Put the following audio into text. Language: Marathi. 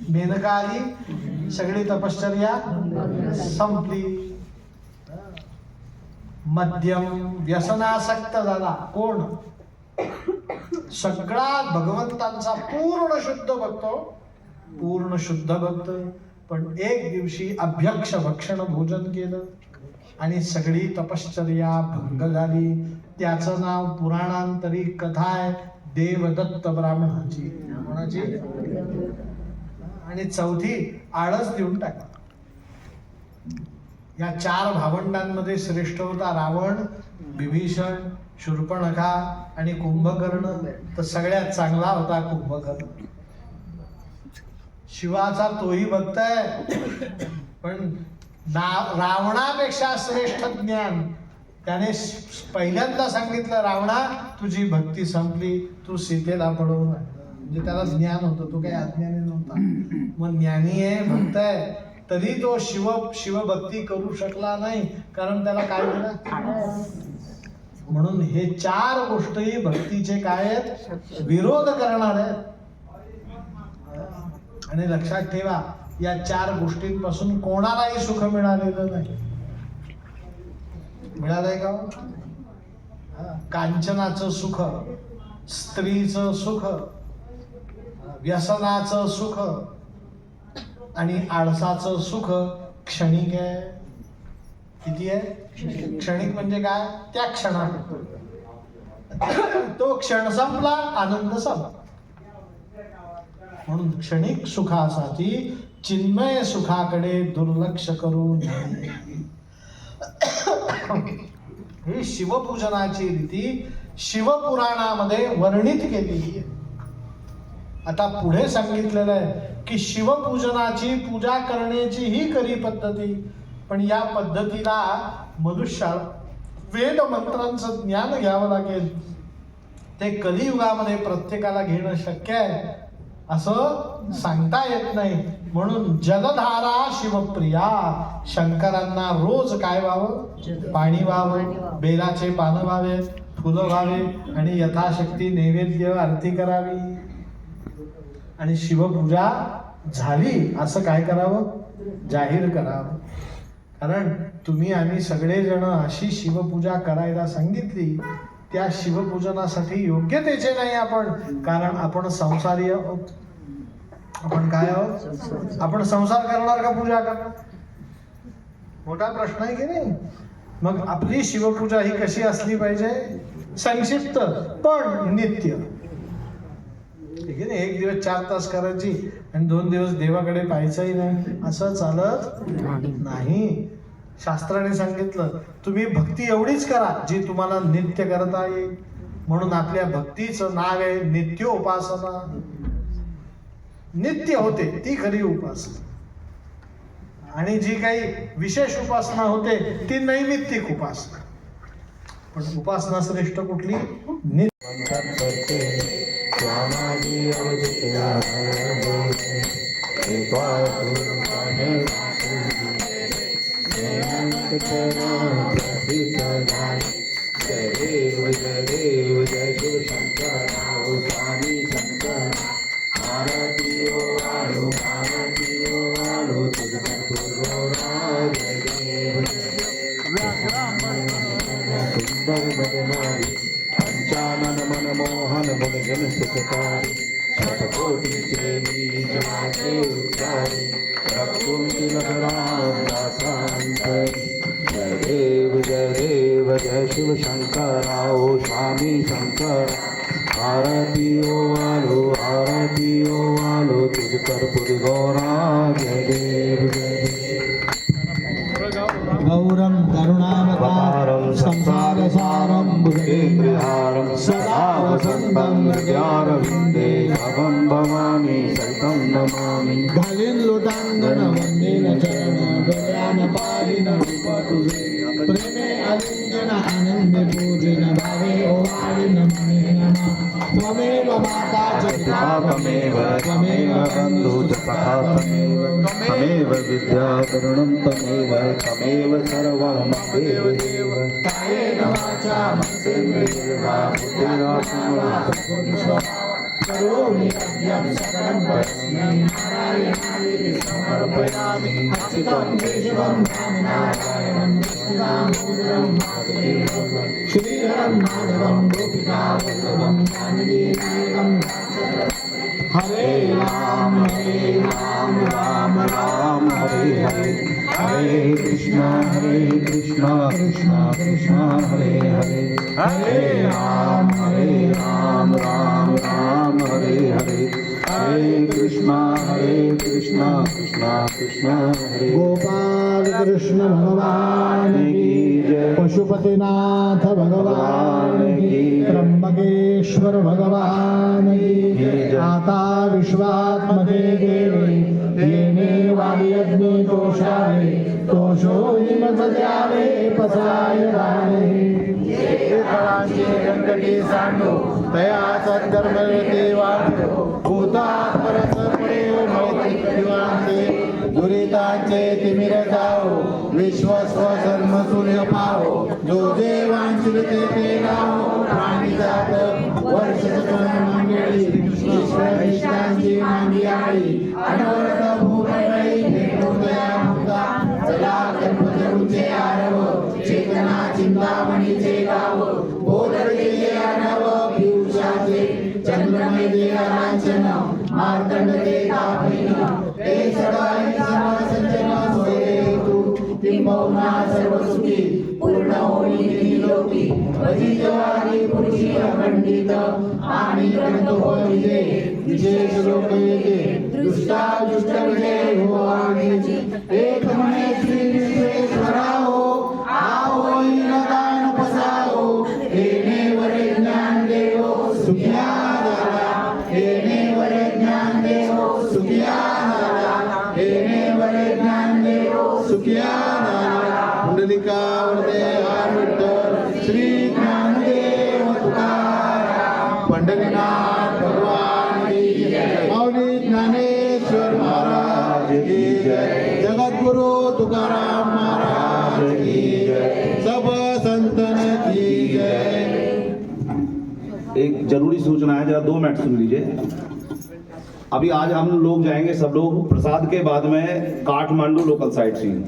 मेनका आली, सगळी तपश्चर्या संपली. मध्यम व्यसनासक्त झाला कोण? सगळा भगवंतांचा पूर्ण शुद्ध बघतो, पूर्ण शुद्ध भक्त, पण एक दिवशी अभ्यक्ष भक्षण भोजन केलं आणि सगळी तपश्चर्या भंग झाली. त्याचं नाव पुराणांतरी कथा आहे देवदत्त ब्राह्मणाची. कोणाची? आणि चौथी आळस देऊन टाकला. या 4 भावंडांमध्ये श्रेष्ठ होता रावण, विभीषण, शूर्पणखा आणि कुंभकर्ण. तर सगळ्यात चांगला होता कुंभकर्ण. शिवाचा तोही भक्त आहे, पण रावणापेक्षा श्रेष्ठ ज्ञान त्याने पहिल्यांदा सांगितलं, रावणा तुझी भक्ती संपली, तू सीतेला पळवून आणलं. म्हणजे त्याला ज्ञान होतं, तो काही अज्ञानी नव्हता. मग ज्ञानी आहे, भक्त आहे, तरी तो शिवभक्ती करू शकला नाही, कारण त्याला काय दिलं. म्हणून हे 4 गोष्टी भक्तीचे काय आहेत? विरोध करणार आहेत. आणि लक्षात ठेवा, या 4 गोष्टींपासून कोणालाही सुख मिळालेलं नाही. मिळालंय का? कांचनाचं सुख, स्त्रीचं सुख, व्यसनाचं सुख आणि आळसाचं सुख क्षणिक आहे. किती आहे? क्षणिक म्हणजे काय? त्या क्षणात तो क्षण संपला, आनंद संपला. म्हणून क्षणिक सुखासाठी चिन्मय सुखाकडे दुर्लक्ष करू नये. ही शिवपूजनाची रीती शिवपुराणामध्ये वर्णित केलेली आहे. आता पुढे सांगितलेलं आहे की शिवपूजनाची पूजा करण्याची ही खरी पद्धती, पण या पद्धतीला मनुष्य वेद मंत्रांचं ज्ञान घ्यावं लागेल. ते कलियुगामध्ये प्रत्येकाला घेणं शक्य आहे असं सांगता येत नाही. म्हणून जलधारा शिवप्रिया, शंकरांना रोज काय व्हावं? पाणी व्हावं, बेलाचे पानं व्हावेत, फुलं व्हावे आणि यथाशक्ती नैवेद्य आरती करावी. आणि शिवपूजा झाली असं काय करावं? जाहीर करावं. कारण तुम्ही आम्ही सगळेजण अशी शिवपूजा करायला सांगितली, त्या शिवपूजनासाठी योग्यतेचे नाही आपण, कारण आपण संसारी आहोत. आपण काय आहोत? आपण संसार करणार का पूजा करणार? मोठा प्रश्न आहे की नाही? मग आपली शिवपूजा ही कशी असली पाहिजे? संक्षिप्त पण नित्य. ठीक आहे ना? 1 दिवस 4 तास करायची आणि 2 दिवस देवाकडे पाहायचंही नाही, असं चालत नाही. शास्त्राने सांगितलं तुम्ही भक्ती एवढीच करा जी तुम्हाला नित्य करता येईल. म्हणून आपल्या भक्तीचं नाव आहे नित्य उपासना. नित्य होते ती खरी उपासना, आणि जी काही विशेष उपासना होते ती नैमित्तिक उपासना. पण उपासना श्रेष्ठ कुठली? देव जय शिव शंकर स्वामी शंकर. आरती ओ आलो तुझ सुंदर भजनारी पंचानन मनमोहन गुणजन सुखकारी. शतकोटीचे बीज माझे उच्चारी रघुवंशी लहराम दासांतरी. जय देव जय शिव शंकर आओ स्वामी शंकर. आरती ओ आलो तुझ कर्पूर गौरा. जय देव जय गौरम करुणावतारम संसारसारम भुजगेन्द्रहारं सदा वसन्तं हृदयारविन्दे. भवं भवानी सहितं नमामि. घालीन लोटांगण वंदेन चरण डोळ्यान पाहिन रूप तुझे. प्रेमे अलिंगन आनंदे पूजन भावे ओवाळीन मने नमः. त्वमेव माता च पिता त्वमेव बन्धु च सखा त्वमेव विद्या तरुणं त्वमेव सर्वं देव. कायेन वाचा मनसेन्द्रियेर्वा बुद्धिरात्मना करोमि यज्ञं सकलं परस्मै नारायणाय समर्पयामि अर्चितं केशवं नारायणं कृष्णदामोदरं वासुदेवं श्रीधरं माधवं गोपिकावल्लभं जानकीनायकं हरे राम राम राम हरे हरे हरे कृष्णा कृष्णा कृष्णा हरे हरे हरे राम राम राम हरे हरे हरे कृष्णा कृष्णा कृष्णा हरे गोपाल कृष्ण भगवान की जय पशुपतिनाथ भगवान की त्र्यंबकेश्वर भगवान की आता विश्वात्मके देवे येने वादियज्ञे दोषावे दोषो हिमसद्यावे पसाय राणे फळांचे व्यंकटी सांडो तया सद्धर्मते वाढो भूतात परसपडे मैत्रिवांचे दुरितांचे तिमिर जाओ विश्वस्व सर्मसूर्य पाहो जो जे वांछिल ते लावो प्राणी जात वर्ष मंगळी ईश्वरिष्टांची मांडी आळी अनवर्त भूमंडळी भेटून दया मुक्ता चला कल्पतरूचे आरव चेतना चिंतामणीचे गाव बोधडे आनव पियुषाचे चंद्रमय देवांचन मार्तंड देवाभिन ते सदाई संचन सोये तू किंबहुना सर्व सुखी पूर्ण होई निलोकी भजी जवारी पुरुषी अखंडित आणि ग्रंथ होय विजय विशेष लोक येते दुष्टा दुष्ट विजय हो आगेची एक म्हणे श्री विश्वेश्वरा हो आओ दान पसाओ येणे वरे ज्ञान देवो सुखिया झाला येणे वरे ज्ञान देवो सुखिया झाला येणे वरे ज्ञान देवो सुखिया झाला पुंडलिकावरते हार विठ्ठल श्री ज्ञानदेव तुकाराम पंढरीनाथ भगवान की जय माऊली ज्ञानेश्वर महाराज की जय जगद्गुरु तुकाराम महाराज की जय सब संतन की जय। एक जरूरी सूचना है, जरा 2 मिनट सुन लीजिए। अभी आज हम लोग जाएंगे सब लोग प्रसाद के बाद में काठमांडू लोकल साइट सीइंग।